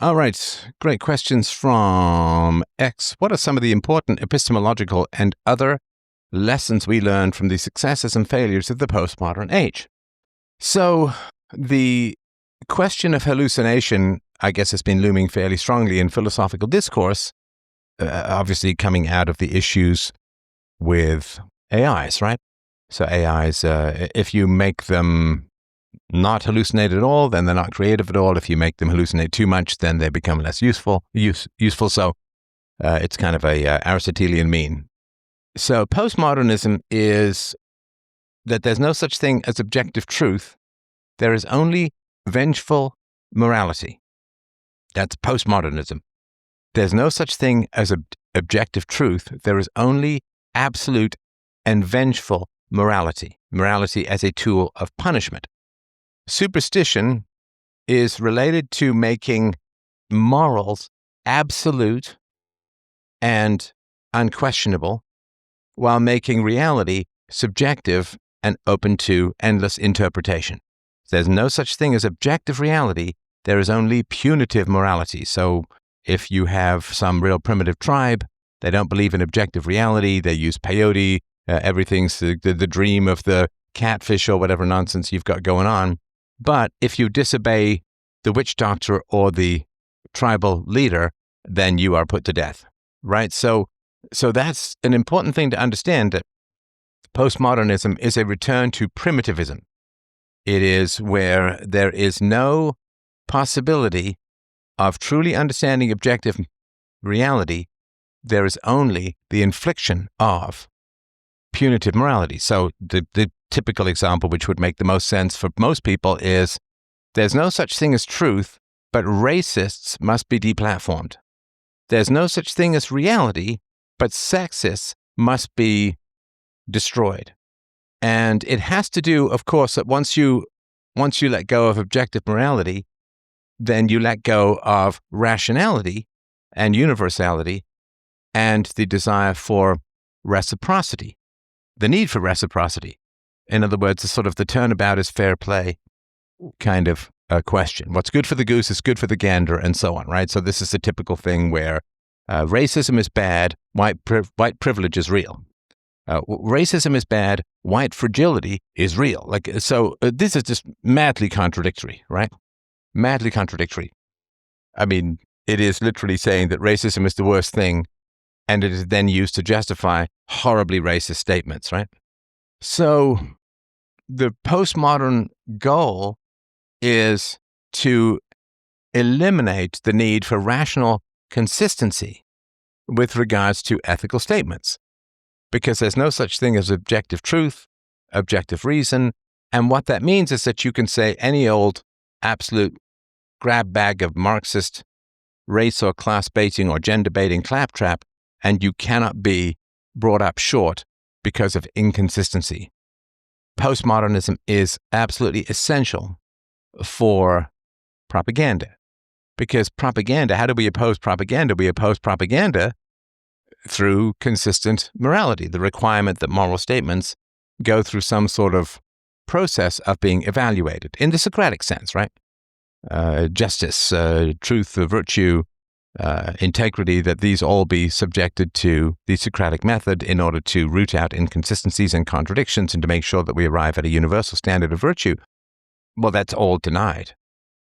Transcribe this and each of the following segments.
All right, great questions from X. What are some of the important epistemological and other lessons we learned from the successes and failures of the postmodern age? So the question of hallucination, I guess, has been looming fairly strongly in philosophical discourse, obviously coming out of the issues with AIs, right? So AIs, if you make them not hallucinate at all, then they're not creative at all. If you make them hallucinate too much, then they become less useful. So it's kind of a Aristotelian mean. So postmodernism is that there's no such thing as objective truth. There is only vengeful morality. That's postmodernism. There's no such thing as objective truth. There is only absolute and vengeful morality. Morality as a tool of punishment. Superstition is related to making morals absolute and unquestionable, while making reality subjective and open to endless interpretation. There's no such thing as objective reality. There is only punitive morality. So if you have some real primitive tribe, they don't believe in objective reality. They use peyote. Everything's the dream of the catfish or whatever nonsense you've got going on. But if you disobey the witch doctor or the tribal leader, then you are put to death, right? So that's an important thing to understand, that postmodernism is a return to primitivism. It is where there is no possibility of truly understanding objective reality. There is only the infliction of punitive morality. So the typical example, which would make the most sense for most people, is there's no such thing as truth, but racists must be deplatformed. There's no such thing as reality, but sexists must be destroyed. And it has to do, of course, that once you let go of objective morality, then you let go of rationality and universality and the desire for reciprocity, the need for reciprocity. In other words, the sort of the turnabout is fair play kind of question. What's good for the goose is good for the gander, and so on, right? So this is a typical thing where racism is bad, white privilege is real. Racism is bad, white fragility is real. This is just madly contradictory, right? Madly contradictory. I mean, it is literally saying that racism is the worst thing, and it is then used to justify horribly racist statements, right? So the postmodern goal is to eliminate the need for rational consistency with regards to ethical statements, because there's no such thing as objective truth, objective reason. And what that means is that you can say any old absolute grab bag of Marxist race or class baiting or gender baiting claptrap, and you cannot be brought up short because of inconsistency. Postmodernism is absolutely essential for propaganda, because propaganda, how do we oppose propaganda? We oppose propaganda through consistent morality, the requirement that moral statements go through some sort of process of being evaluated in the Socratic sense, right? Justice, truth, virtue, integrity, that these all be subjected to the Socratic method in order to root out inconsistencies and contradictions and to make sure that we arrive at a universal standard of virtue. Well, that's all denied.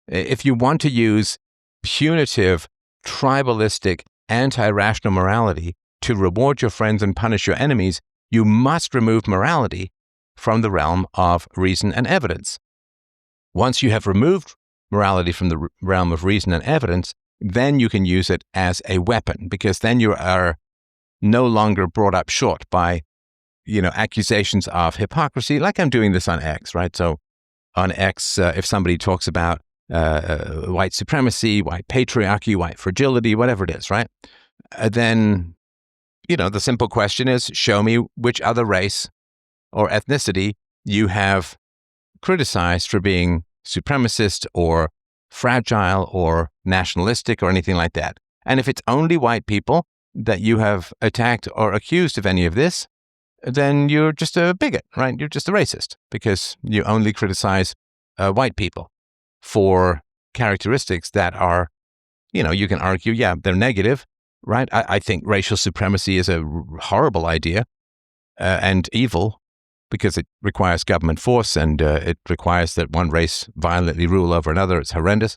If you want to use punitive, tribalistic, anti-rational morality to reward your friends and punish your enemies, you must remove morality from the realm of reason and evidence. Once you have removed morality from the realm of reason and evidence, then you can use it as a weapon, because then you are no longer brought up short by, accusations of hypocrisy, like I'm doing this on X, right? So on X, if somebody talks about white supremacy, white patriarchy, white fragility, whatever it is, right? Then, the simple question is, show me which other race or ethnicity you have criticized for being supremacist or fragile or nationalistic or anything like that. And if it's only white people that you have attacked or accused of any of this, then you're just a bigot, right? You're just a racist, because you only criticize white people for characteristics that are you can argue, yeah, they're negative, right? I think racial supremacy is a horrible idea and evil because it requires government force and it requires that one race violently rule over another. It's horrendous.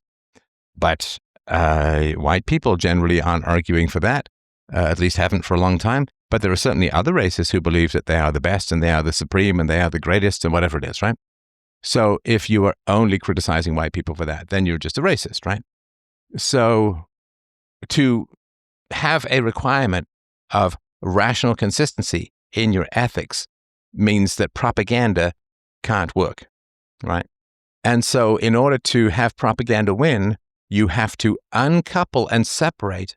But white people generally aren't arguing for that, at least haven't for a long time. But there are certainly other races who believe that they are the best and they are the supreme and they are the greatest and whatever it is, right? So if you are only criticizing white people for that, then you're just a racist, right? So to have a requirement of rational consistency in your ethics means that propaganda can't work, right? And so in order to have propaganda win, you have to uncouple and separate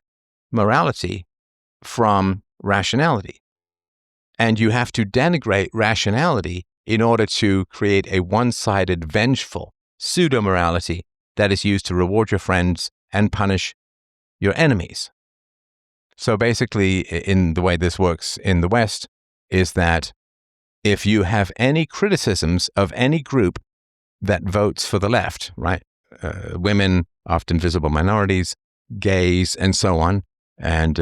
morality from rationality. And you have to denigrate rationality in order to create a one-sided, vengeful pseudo-morality that is used to reward your friends and punish your enemies. So basically, in the way this works in the West, is that if you have any criticisms of any group that votes for the left, right? Women, often visible minorities, gays, and so on, and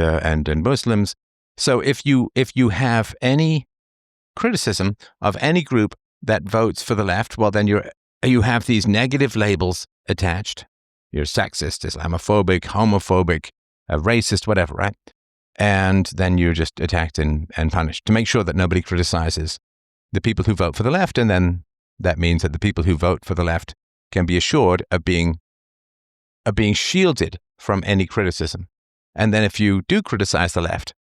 Muslims. So if you have any criticism of any group that votes for the left, well, then you have these negative labels attached. You're sexist, Islamophobic, homophobic, racist, whatever, right? And then you're just attacked and punished to make sure that nobody criticizes the people who vote for the left. And then that means that the people who vote for the left can be assured of being shielded from any criticism. And then if you do criticize the left,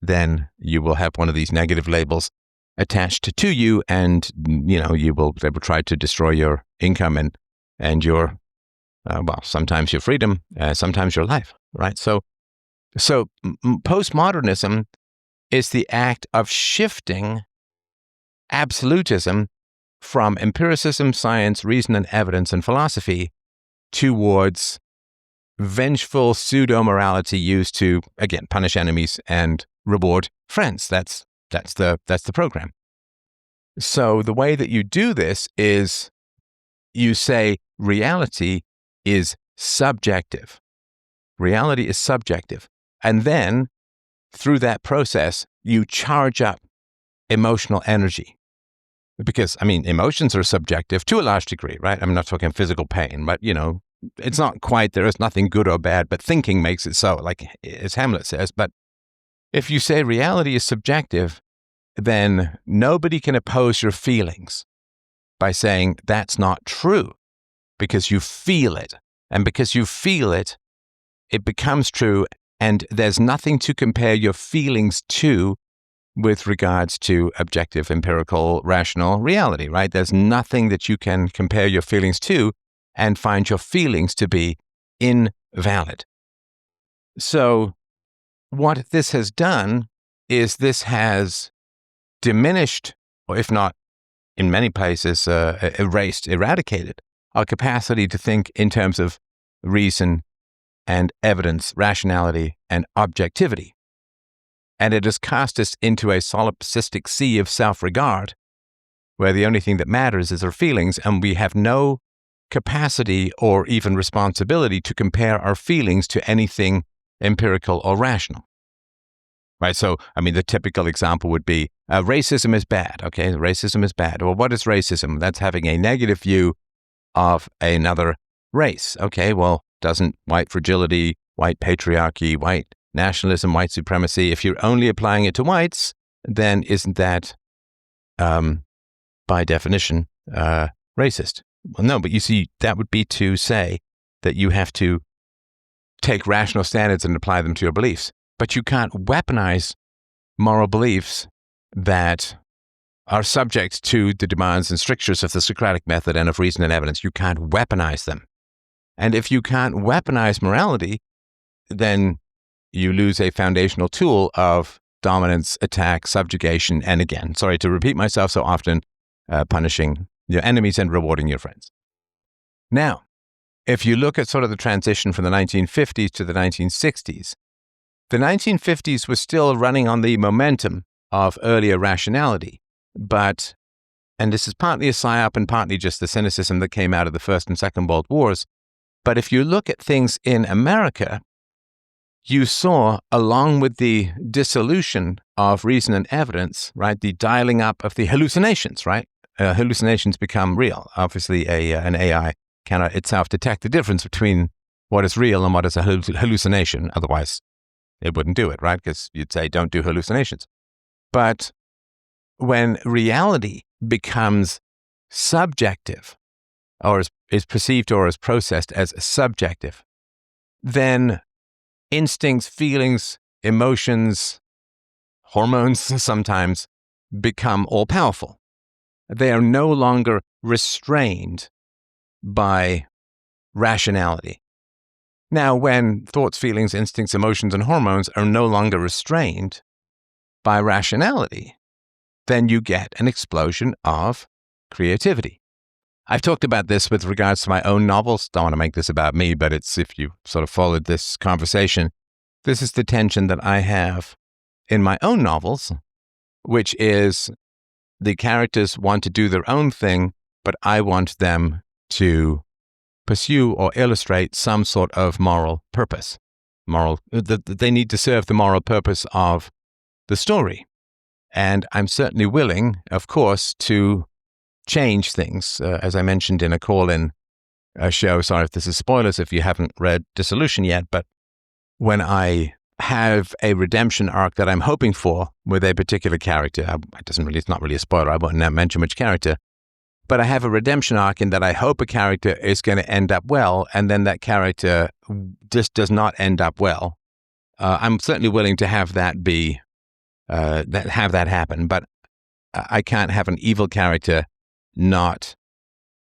then you will have one of these negative labels attached to you, and they will try to destroy your income and your sometimes your freedom, sometimes your life, right? So postmodernism is the act of shifting absolutism from empiricism, science, reason, and evidence, and philosophy towards vengeful pseudo-morality used to, again, punish enemies and reward friends. That's the program. So the way that you do this is you say reality is subjective. Reality is subjective. And then through that process, you charge up emotional energy. Because, emotions are subjective to a large degree, right? I'm not talking physical pain, but, it's not quite, there is nothing good or bad, but thinking makes it so, like as Hamlet says. But if you say reality is subjective, then nobody can oppose your feelings by saying that's not true, because you feel it. And because you feel it, it becomes true, and there's nothing to compare your feelings to with regards to objective, empirical, rational reality, right? There's nothing that you can compare your feelings to and find your feelings to be invalid. So what this has done is this has diminished, or if not in many places eradicated, our capacity to think in terms of reason and evidence, rationality and objectivity. And it has cast us into a solipsistic sea of self-regard, where the only thing that matters is our feelings, and we have no capacity or even responsibility to compare our feelings to anything empirical or rational. Right? So, the typical example would be racism is bad. Okay, racism is bad. Well, what is racism? That's having a negative view of another race. Okay, well, doesn't white fragility, white patriarchy, white nationalism, white supremacy, if you're only applying it to whites, then isn't that, by definition, racist? Well, no, but you see, that would be to say that you have to take rational standards and apply them to your beliefs. But you can't weaponize moral beliefs that are subject to the demands and strictures of the Socratic method and of reason and evidence. You can't weaponize them. And if you can't weaponize morality, then you lose a foundational tool of dominance, attack, subjugation, and again, sorry to repeat myself so often, punishing your enemies and rewarding your friends. Now, if you look at sort of the transition from the 1950s to the 1960s, the 1950s was still running on the momentum of earlier rationality, but, and this is partly a psyop and partly just the cynicism that came out of the First and Second World Wars, But if you look at things in America, you saw, along with the dissolution of reason and evidence, right, the dialing up of the hallucinations, right? Hallucinations become real. Obviously, an AI cannot itself detect the difference between what is real and what is a hallucination. Otherwise, it wouldn't do it, right? Because you'd say, don't do hallucinations. But when reality becomes subjective, or is perceived or is processed as subjective, then instincts, feelings, emotions, hormones sometimes become all-powerful. They are no longer restrained by rationality. Now, when thoughts, feelings, instincts, emotions, and hormones are no longer restrained by rationality, then you get an explosion of creativity. I've talked about this with regards to my own novels. Don't want to make this about me, but it's, if you sort of followed this conversation, this is the tension that I have in my own novels, which is the characters want to do their own thing, but I want them to pursue or illustrate some sort of moral purpose. They need to serve the moral purpose of the story. And I'm certainly willing, of course, to change things, as I mentioned in a call-in show. Sorry if this is spoilers if you haven't read Dissolution yet, but when I have a redemption arc that I'm hoping for with a particular character, it's not really a spoiler, I won't mention which character, but I have a redemption arc in that I hope a character is going to end up well, and then that character just does not end up well. I'm certainly willing to have that be, have that happen, but I can't have an evil character not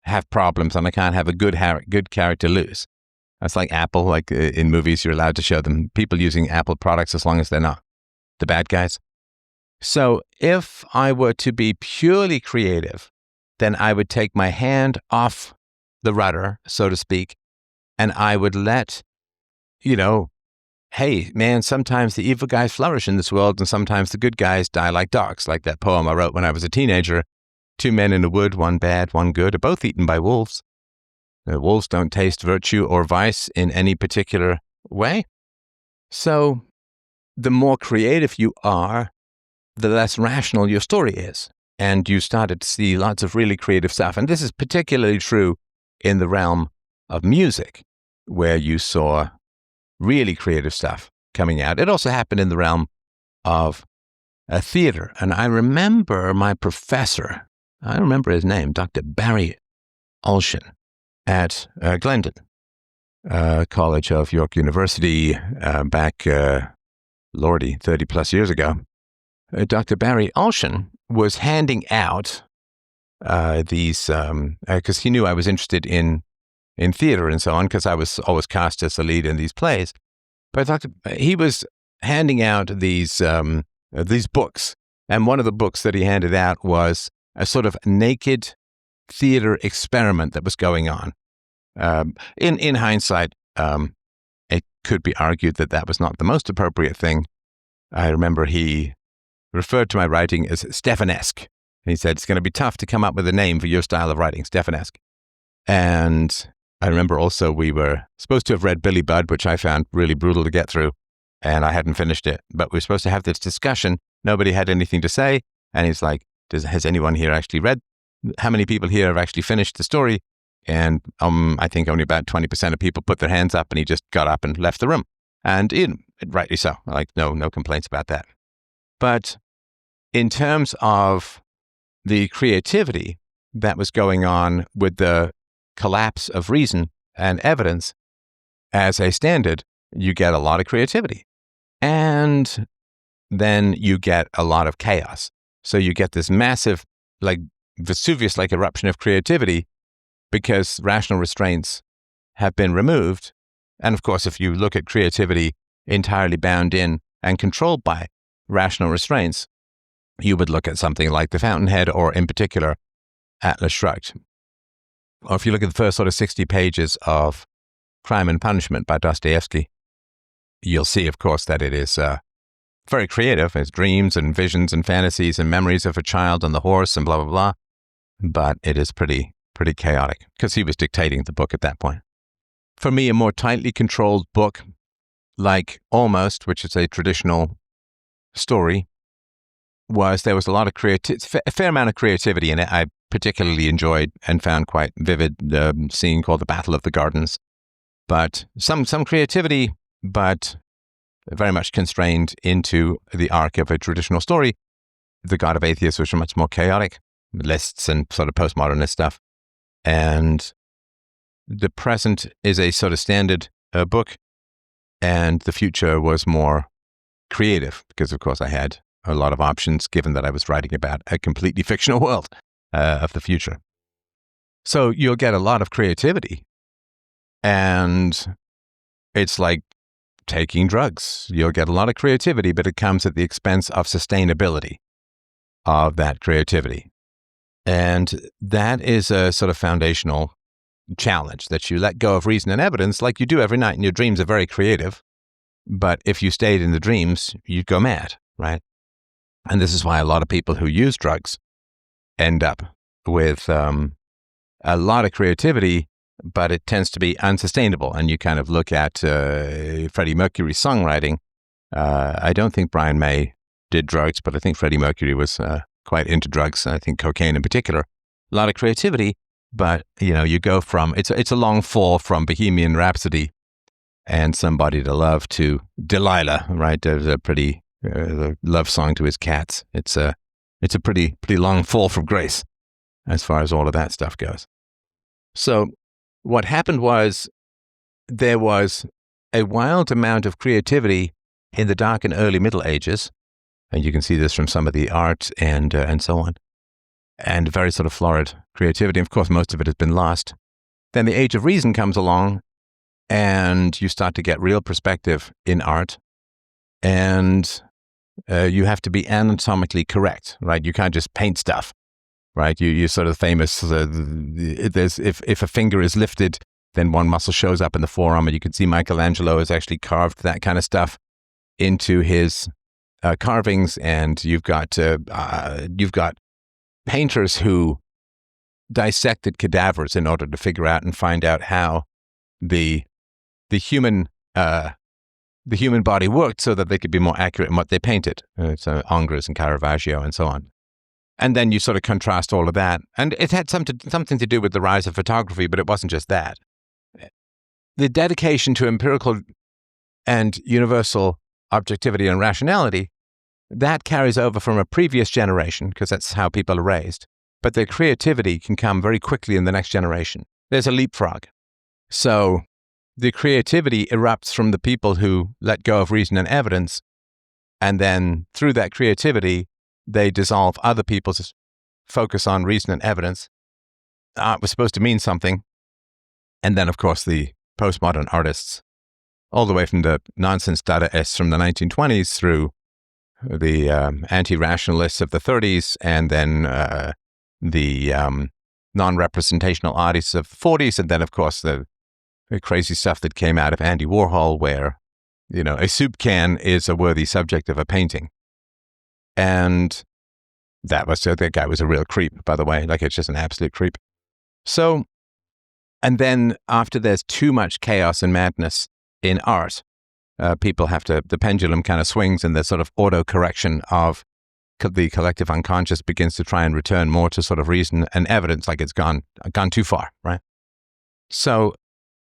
have problems, and I can't have a good character lose. That's like Apple, like in movies, you're allowed to show them people using Apple products as long as they're not the bad guys. So if I were to be purely creative, then I would take my hand off the rudder, so to speak, and I would let, hey, man, sometimes the evil guys flourish in this world, and sometimes the good guys die like dogs, like that poem I wrote when I was a teenager. 2 men in a wood, one bad, one good, are both eaten by wolves. The wolves don't taste virtue or vice in any particular way. So the more creative you are, the less rational your story is. And you started to see lots of really creative stuff. And this is particularly true in the realm of music, where you saw really creative stuff coming out. It also happened in the realm of theater. And I remember my professor, I remember his name, Dr. Barry Olshan at Glendon College of York University back, lordy, 30 plus years ago. Dr. Barry Olshan was handing out these, because he knew I was interested in theater and so on, because I was always cast as the lead in these plays. But he was handing out these books, and one of the books that he handed out was a sort of naked theater experiment that was going on. In hindsight, it could be argued that that was not the most appropriate thing. I remember he referred to my writing as Stefanesque. And he said, it's going to be tough to come up with a name for your style of writing, Stefanesque. And I remember also we were supposed to have read Billy Budd, which I found really brutal to get through, and I hadn't finished it. But we were supposed to have this discussion. Nobody had anything to say. And he's like, has anyone here actually read? How many people here have actually finished the story? And I think only about 20% of people put their hands up, and he just got up and left the room. And rightly so. Like, no complaints about that. But in terms of the creativity that was going on with the collapse of reason and evidence as a standard, you get a lot of creativity. And then you get a lot of chaos. So you get this massive, like Vesuvius-like eruption of creativity because rational restraints have been removed. And of course, if you look at creativity entirely bound in and controlled by rational restraints, you would look at something like The Fountainhead, or in particular, Atlas Shrugged. Or if you look at the first sort of 60 pages of Crime and Punishment by Dostoevsky, you'll see, of course, that it is very creative. It's dreams and visions and fantasies and memories of a child on the horse and blah, blah, blah. But it is pretty chaotic because he was dictating the book at that point. for me, a more tightly controlled book like Almost, which is a traditional story, there was a lot of a fair amount of creativity in it. I particularly enjoyed and found quite vivid the scene called the Battle of the Gardens. But some creativity, but very much constrained into the arc of a traditional story. The God of Atheists was much more chaotic, lists and sort of postmodernist stuff. And the present is a sort of standard book, and the future was more creative because, of course, I had a lot of options given that I was writing about a completely fictional world of the future. So you'll get a lot of creativity, and it's like taking drugs. You'll get a lot of creativity, but it comes at the expense of sustainability of that creativity. And that is a sort of foundational challenge, that you let go of reason and evidence like you do every night. And your dreams are very creative, but if you stayed in the dreams, you'd go mad, right? And this is why a lot of people who use drugs end up with a lot of creativity, but it tends to be unsustainable. And you kind of look at Freddie Mercury's songwriting. I don't think Brian May did drugs, but I think Freddie Mercury was quite into drugs. I think cocaine in particular. A lot of creativity, but you go from it's a long fall from Bohemian Rhapsody and Somebody to Love to Delilah, right? There's a pretty love song to his cats. It's a pretty long fall from grace as far as all of that stuff goes. So what happened was there was a wild amount of creativity in the Dark and Early Middle Ages, and you can see this from some of the art and so on, and very sort of florid creativity. Of course, most of it has been lost. Then the Age of Reason comes along, and you start to get real perspective in art, and you have to be anatomically correct, right? You can't just paint stuff. Right, you're sort of famous. If a finger is lifted, then one muscle shows up in the forearm, and you can see Michelangelo has actually carved that kind of stuff into his carvings. And you've got painters who dissected cadavers in order to figure out and find out how the human body worked, so that they could be more accurate in what they painted. So Ingres and Caravaggio and so on. And then you sort of contrast all of that. And it had something to do with the rise of photography, but it wasn't just that. The dedication to empirical and universal objectivity and rationality, that carries over from a previous generation, because that's how people are raised. But the creativity can come very quickly in the next generation. There's a leapfrog. So the creativity erupts from the people who let go of reason and evidence, and then through that creativity, they dissolve other people's focus on reason and evidence. Art was supposed to mean something. And then, of course, the postmodern artists, all the way from the nonsense Dadaists from the 1920s through the anti-rationalists of the 30s, and then the non-representational artists of the 40s, and then, of course, the crazy stuff that came out of Andy Warhol, where, a soup can is a worthy subject of a painting. And that guy was a real creep, by the way. Like, it's just an absolute creep. So, and then after there's too much chaos and madness in art, the pendulum kind of swings, and the sort of auto-correction of the collective unconscious begins to try and return more to sort of reason and evidence, like it's gone too far, right? So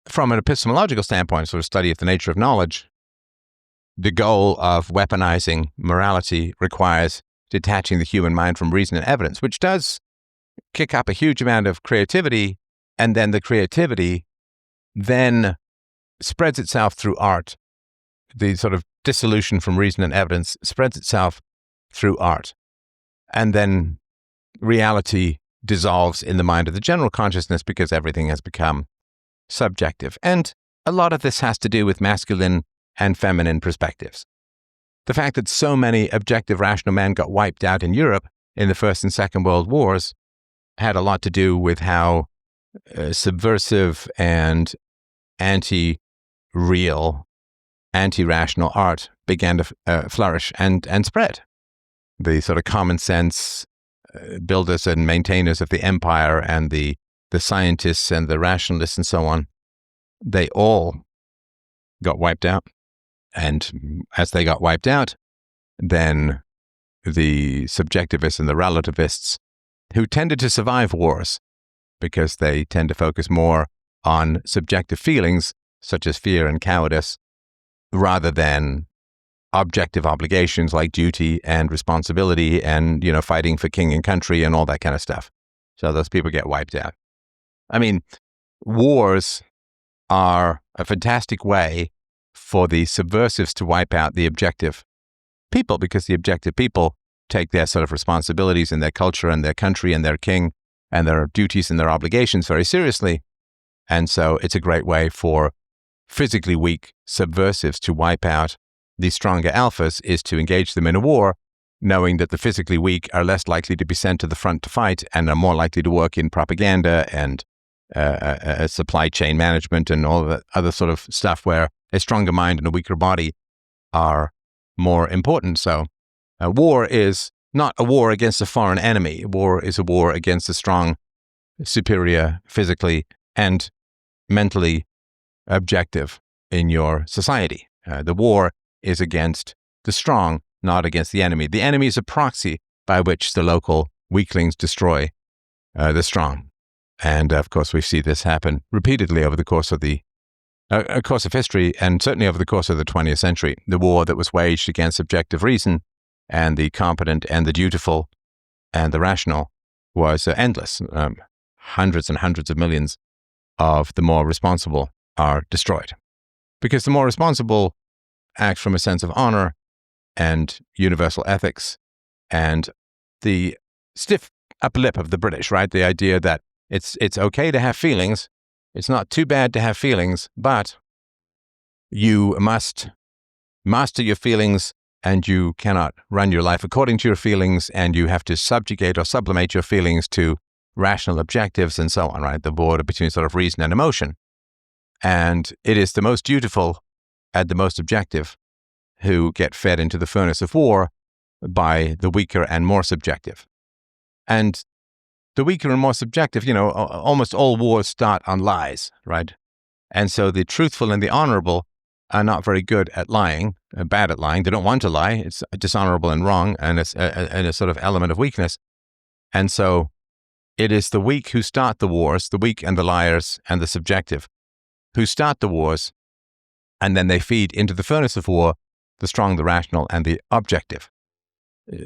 from an epistemological standpoint, sort of study of the nature of knowledge, the goal of weaponizing morality requires detaching the human mind from reason and evidence, which does kick up a huge amount of creativity, and then the creativity then spreads itself through art. The sort of dissolution from reason and evidence spreads itself through art. And then reality dissolves in the mind of the general consciousness, because everything has become subjective. And a lot of this has to do with masculine and feminine perspectives. The fact that so many objective rational men got wiped out in Europe in the First and Second World Wars had a lot to do with how subversive and anti-real, anti-rational art began to flourish and spread. The sort of common sense builders and maintainers of the empire, and the scientists and the rationalists and so on, they all got wiped out. And as they got wiped out, then the subjectivists and the relativists, who tended to survive wars because they tend to focus more on subjective feelings such as fear and cowardice rather than objective obligations like duty and responsibility and, fighting for king and country and all that kind of stuff. So those people get wiped out. I mean, wars are a fantastic way for the subversives to wipe out the objective people, because the objective people take their sort of responsibilities and their culture and their country and their king and their duties and their obligations very seriously. And so it's a great way for physically weak subversives to wipe out the stronger alphas, is to engage them in a war, knowing that the physically weak are less likely to be sent to the front to fight and are more likely to work in propaganda and supply chain management and all that other sort of stuff where a stronger mind and a weaker body are more important. So war is not a war against a foreign enemy. War is a war against a strong, superior, physically and mentally objective in your society. The war is against the strong, not against the enemy. The enemy is a proxy by which the local weaklings destroy the strong. And of course, we see this happen repeatedly over the course of history, and certainly over the course of the 20th century. The war that was waged against objective reason and the competent and the dutiful and the rational was endless. Hundreds and hundreds of millions of the more responsible are destroyed, because the more responsible act from a sense of honor and universal ethics and the stiff upper lip of the British, right? The idea that it's okay to have feelings. It's not too bad to have feelings, but you must master your feelings, and you cannot run your life according to your feelings, and you have to subjugate or sublimate your feelings to rational objectives and so on, right? The border between sort of reason and emotion. And it is the most dutiful and the most objective who get fed into the furnace of war by the weaker and more subjective. And the weaker and more subjective, almost all wars start on lies, right? And so the truthful and the honorable are not very good at lying, bad at lying. They don't want to lie. It's dishonorable and wrong, and it's a sort of element of weakness. And so it is the weak who start the wars, the weak and the liars and the subjective, who start the wars, and then they feed into the furnace of war the strong, the rational, and the objective.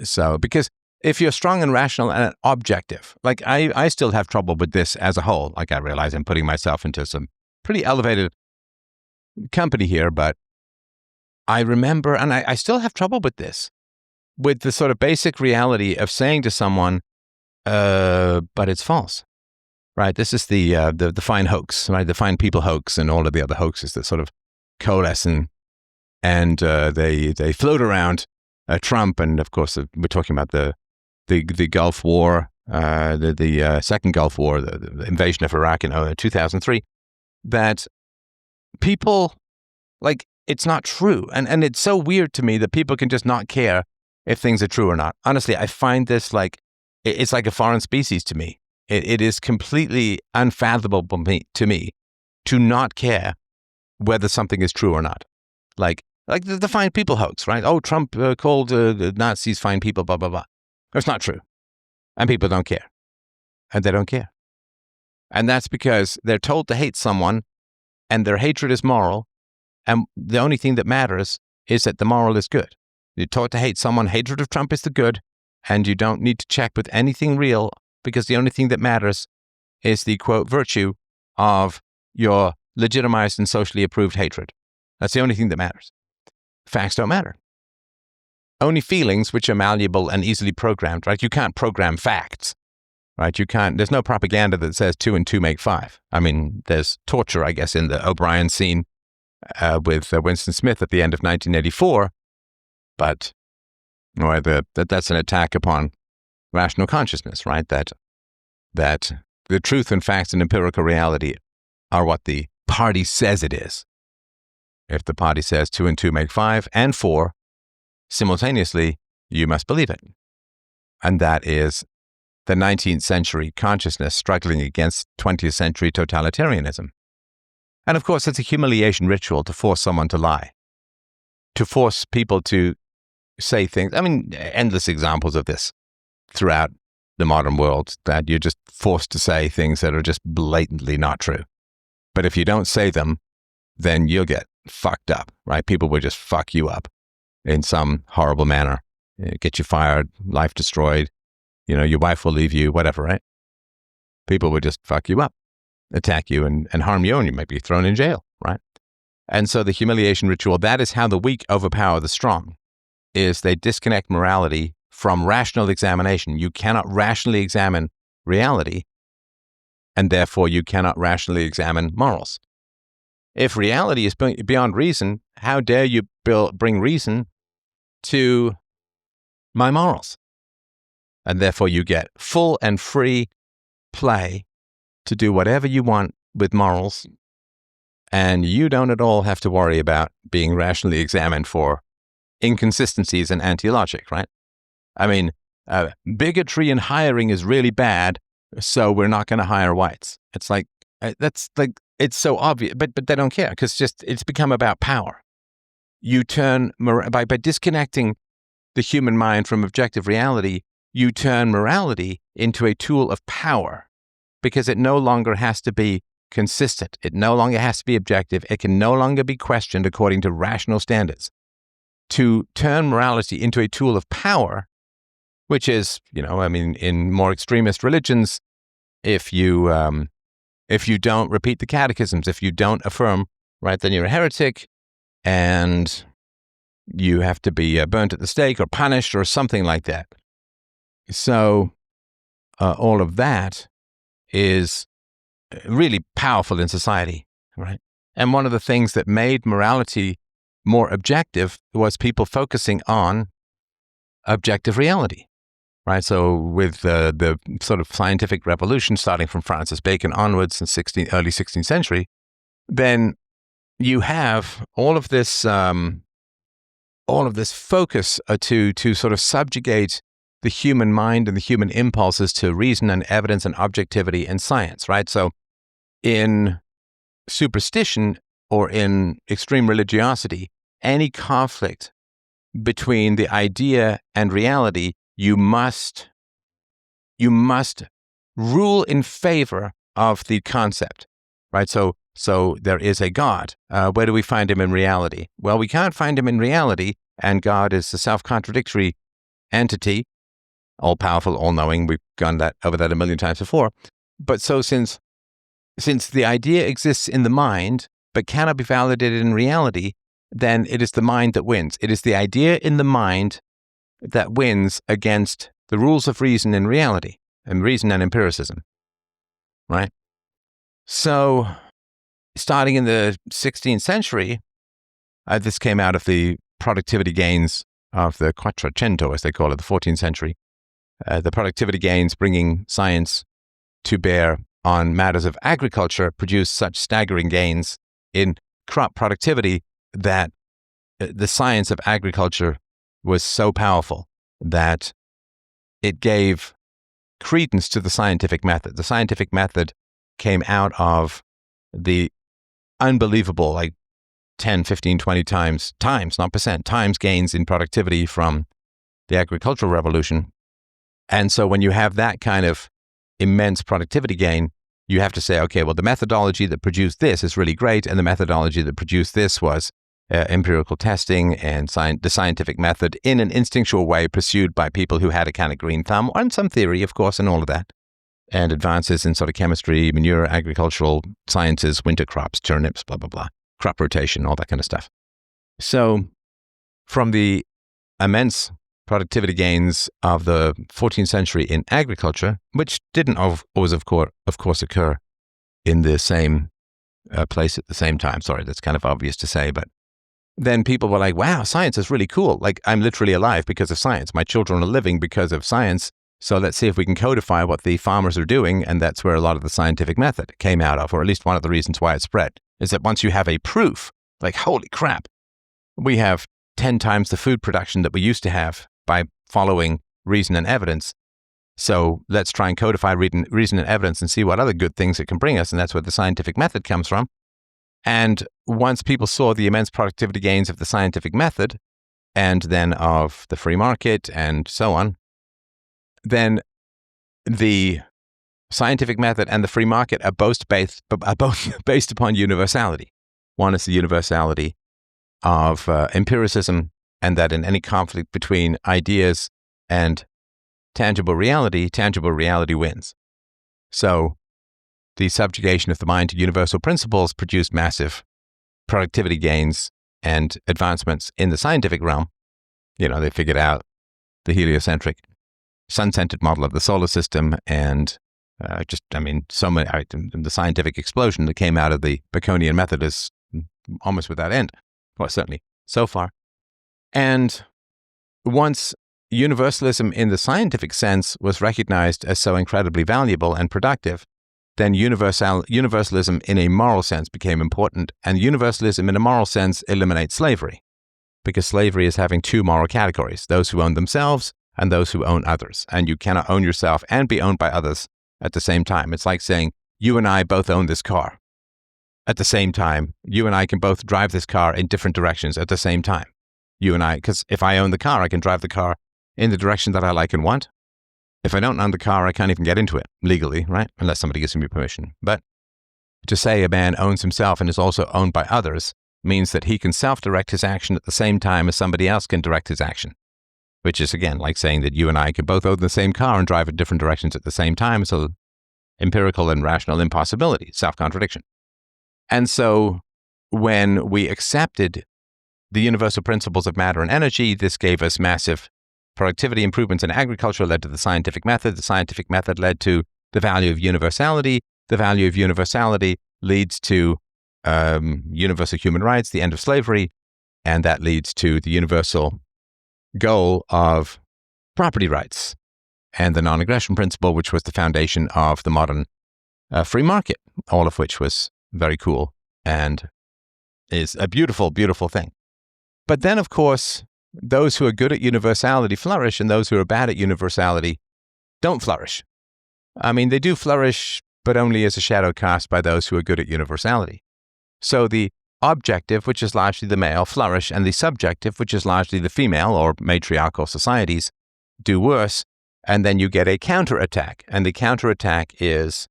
So, because if you're strong and rational and objective, like I still have trouble with this as a whole. Like, I realize I'm putting myself into some pretty elevated company here, but I remember, and I still have trouble with this, with the sort of basic reality of saying to someone, but it's false, right? This is the fine hoax, right? The fine people hoax and all of the other hoaxes that sort of coalesce and they float around Trump. And of course, we're talking about the Gulf War, the second Gulf War, the invasion of Iraq in 2003, that people, like, it's not true. And it's so weird to me that people can just not care if things are true or not. Honestly, I find this it's like a foreign species to me. It is completely unfathomable to me to not care whether something is true or not. Like the fine people hoax, right? Oh, Trump called the Nazis fine people, blah, blah, blah. It's not true. And people don't care. And they don't care. And that's because they're told to hate someone, and their hatred is moral. And the only thing that matters is that the moral is good. You're taught to hate someone, hatred of Trump is the good, and you don't need to check with anything real, because the only thing that matters is the, quote, virtue of your legitimized and socially approved hatred. That's the only thing that matters. Facts don't matter. Only feelings, which are malleable and easily programmed, right? You can't program facts, right? There's no propaganda that says 2 and 2 make 5. I mean, there's torture, I guess, in the O'Brien scene with Winston Smith at the end of 1984, but that's an attack upon rational consciousness, right? That the truth and facts and empirical reality are what the party says it is. If the party says 2 and 2 make 5 and 4 simultaneously, you must believe it. And that is the 19th century consciousness struggling against 20th century totalitarianism. And of course, it's a humiliation ritual to force someone to lie, to force people to say things. I mean, endless examples of this throughout the modern world, that you're just forced to say things that are just blatantly not true. But if you don't say them, then you'll get fucked up, right? People will just fuck you up in some horrible manner, get you fired, life destroyed, your wife will leave you, whatever, right? People will just fuck you up, attack you and harm you, and you might be thrown in jail, right? And so the humiliation ritual, that is how the weak overpower the strong, is they disconnect morality from rational examination. You cannot rationally examine reality, and therefore you cannot rationally examine morals. If reality is beyond reason, how dare you bring reason to my morals? And therefore you get full and free play to do whatever you want with morals, and you don't at all have to worry about being rationally examined for inconsistencies and anti-logic, right? I mean, bigotry in hiring is really bad, so we're not going to hire whites. It's like, it's so obvious, but they don't care, because it's become about power. You turn, by disconnecting the human mind from objective reality, you turn morality into a tool of power, because it no longer has to be consistent. It no longer has to be objective. It can no longer be questioned according to rational standards. To turn morality into a tool of power, which is, in more extremist religions, if you don't repeat the catechisms, if you don't affirm, right, then you're a heretic, and you have to be burnt at the stake or punished or something like that. So all of that is really powerful in society, right? And one of the things that made morality more objective was people focusing on objective reality, right? So with the sort of scientific revolution starting from Francis Bacon onwards in early 16th century, then you have all of this focus to sort of subjugate the human mind and the human impulses to reason and evidence and objectivity and science, right? So in superstition or in extreme religiosity, any conflict between the idea and reality, you must rule in favor of the concept, right? So there is a God. Where do we find him in reality? Well, we can't find him in reality, and God is a self-contradictory entity, all-powerful, all-knowing. We've gone over that a million times before. But so since the idea exists in the mind but cannot be validated in reality, then it is the mind that wins. It is the idea in the mind that wins against the rules of reason in reality, and reason and empiricism, right? So starting in the 16th century, this came out of the productivity gains of the Quattrocento, as they call it, the 14th century. The productivity gains bringing science to bear on matters of agriculture produced such staggering gains in crop productivity that the science of agriculture was so powerful that it gave credence to the scientific method. The scientific method came out of the unbelievable, 10, 15, 20 times, not percent, times gains in productivity from the agricultural revolution. And so when you have that kind of immense productivity gain, you have to say, okay, well, the methodology that produced this is really great, and the methodology that produced this was empirical testing and the scientific method in an instinctual way pursued by people who had a kind of green thumb, and some theory, of course, and all of that, and advances in sort of chemistry, manure, agricultural sciences, winter crops, turnips, blah, blah, blah, crop rotation, all that kind of stuff. So from the immense productivity gains of the 14th century in agriculture, which didn't always, of course, occur in the same place at the same time. Sorry, that's kind of obvious to say, but then people were like, wow, science is really cool. I'm literally alive because of science. My children are living because of science. So let's see if we can codify what the farmers are doing. And that's where a lot of the scientific method came out of, or at least one of the reasons why it spread, is that once you have a proof, holy crap, we have 10 times the food production that we used to have by following reason and evidence. So let's try and codify reason and evidence and see what other good things it can bring us. And that's where the scientific method comes from. And once people saw the immense productivity gains of the scientific method, and then of the free market and so on, then the scientific method and the free market are both based upon universality. One is the universality of empiricism, and that in any conflict between ideas and tangible reality wins. So the subjugation of the mind to universal principles produced massive productivity gains and advancements in the scientific realm. They figured out the heliocentric, sun-centered model of the solar system, and so many. The scientific explosion that came out of the Baconian method is almost without end. Well, certainly so far. And once universalism in the scientific sense was recognized as so incredibly valuable and productive, then universalism in a moral sense became important, and universalism in a moral sense eliminates slavery, because slavery is having two moral categories: those who own themselves and those who own others. And you cannot own yourself and be owned by others at the same time. It's like saying, you and I both own this car. At the same time, you and I can both drive this car in different directions at the same time. You and I, because if I own the car, I can drive the car in the direction that I like and want. If I don't own the car, I can't even get into it legally, right? Unless somebody gives me permission. But to say a man owns himself and is also owned by others means that he can self-direct his action at the same time as somebody else can direct his action, which is, again, like saying that you and I can both own the same car and drive in different directions at the same time. So empirical and rational impossibility, self-contradiction. And so when we accepted the universal principles of matter and energy, this gave us massive productivity improvements in agriculture, led to the scientific method. The scientific method led to the value of universality. The value of universality leads to universal human rights, the end of slavery, and that leads to the universal goal of property rights and the non-aggression principle, which was the foundation of the modern free market, all of which was very cool and is a beautiful, beautiful thing. But then, of course, those who are good at universality flourish, and those who are bad at universality don't flourish. I mean, they do flourish, but only as a shadow cast by those who are good at universality. So the objective, which is largely the male, flourish, and the subjective, which is largely the female or matriarchal societies, do worse. And then you get a counterattack. And the counterattack is,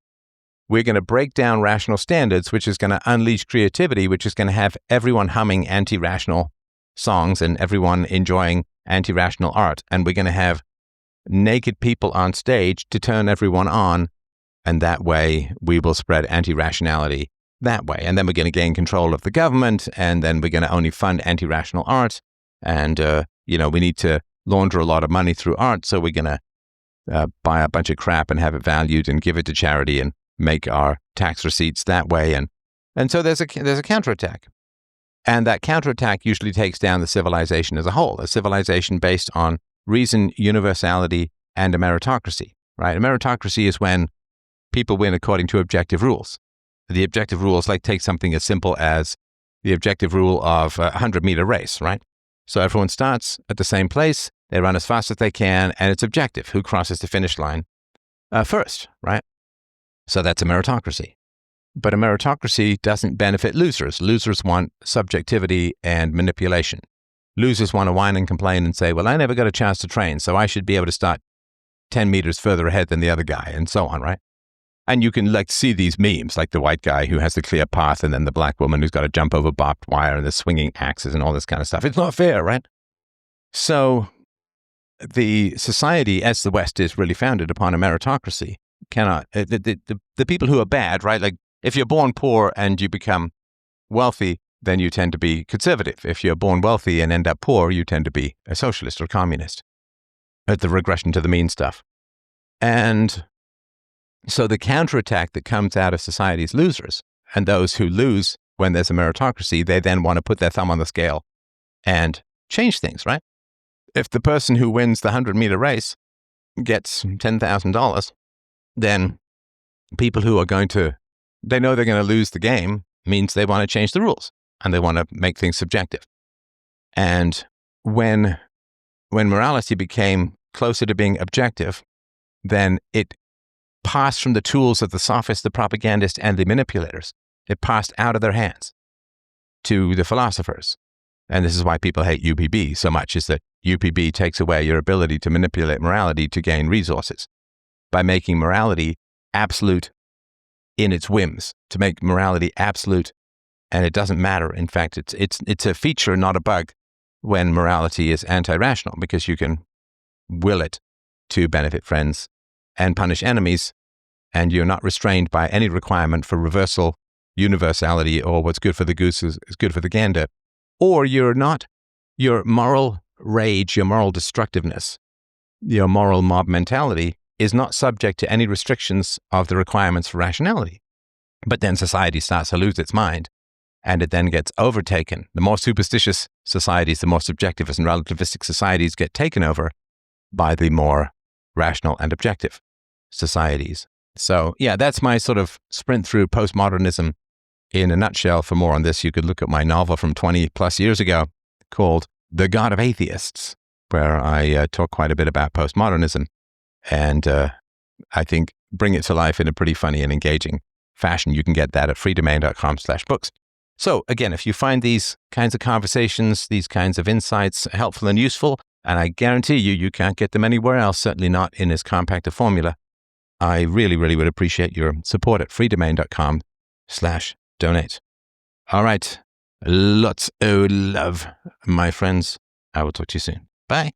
we're going to break down rational standards, which is going to unleash creativity, which is going to have everyone humming anti-rational songs and everyone enjoying anti-rational art. And we're going to have naked people on stage to turn everyone on. And that way we will spread anti-rationality that way. And then we're going to gain control of the government. And then we're going to only fund anti-rational art. And, we need to launder a lot of money through art. So we're going to buy a bunch of crap and have it valued and give it to charity and make our tax receipts that way. And so there's a counterattack. And that counterattack usually takes down the civilization as a whole, a civilization based on reason, universality, and a meritocracy, right? A meritocracy is when people win according to objective rules. The objective rules, like, take something as simple as the objective rule of a 100-meter race, right? So everyone starts at the same place, they run as fast as they can, and it's objective who crosses the finish line first, right? So that's a meritocracy. But a meritocracy doesn't benefit losers. Losers want subjectivity and manipulation. Losers want to whine and complain and say, well, I never got a chance to train, so I should be able to start 10 meters further ahead than the other guy, and so on, right? And you can see these memes, like the white guy who has the clear path, and then the black woman who's got to jump over barbed wire and the swinging axes and all this kind of stuff. It's not fair, right? So the society, as the West is really founded upon a meritocracy, cannot, the people who are bad, right? Like, if you're born poor and you become wealthy, then you tend to be conservative. If you're born wealthy and end up poor, you tend to be a socialist or communist. At the regression to the mean stuff. And so the counterattack that comes out of society's losers, and those who lose when there's a meritocracy, they then want to put their thumb on the scale and change things, right? If the person who wins the 100-meter race gets $10,000, then people who are they know they're going to lose the game, means they want to change the rules and they want to make things subjective. And when morality became closer to being objective, then it passed from the tools of the sophists, the propagandists, and the manipulators. It passed out of their hands. to the philosophers. And this is why people hate UPB so much, is that UPB takes away your ability to manipulate morality to gain resources by making morality absolute in its whims, to make morality absolute, and it doesn't matter. In fact, it's a feature, not a bug, when morality is anti-rational, because you can will it to benefit friends and punish enemies, and you're not restrained by any requirement for reversal, universality, or what's good for the goose is good for the gander. Or your moral rage, your moral destructiveness, your moral mob mentality is not subject to any restrictions of the requirements for rationality. But then society starts to lose its mind, and it then gets overtaken. The more superstitious societies, the more subjectivist and relativistic societies get taken over by the more rational and objective societies. So yeah, that's my sort of sprint through postmodernism in a nutshell. For more on this, you could look at my novel from 20 plus years ago called The God of Atheists, where I talk quite a bit about postmodernism and I think bring it to life in a pretty funny and engaging fashion. You can get that at freedomain.com/books. So again, if you find these kinds of conversations, these kinds of insights helpful and useful, and I guarantee you can't get them anywhere else, certainly not in as compact a formula, I really, really would appreciate your support at freedomain.com/donate. All right. Lots of love, my friends. I will talk to you soon. Bye.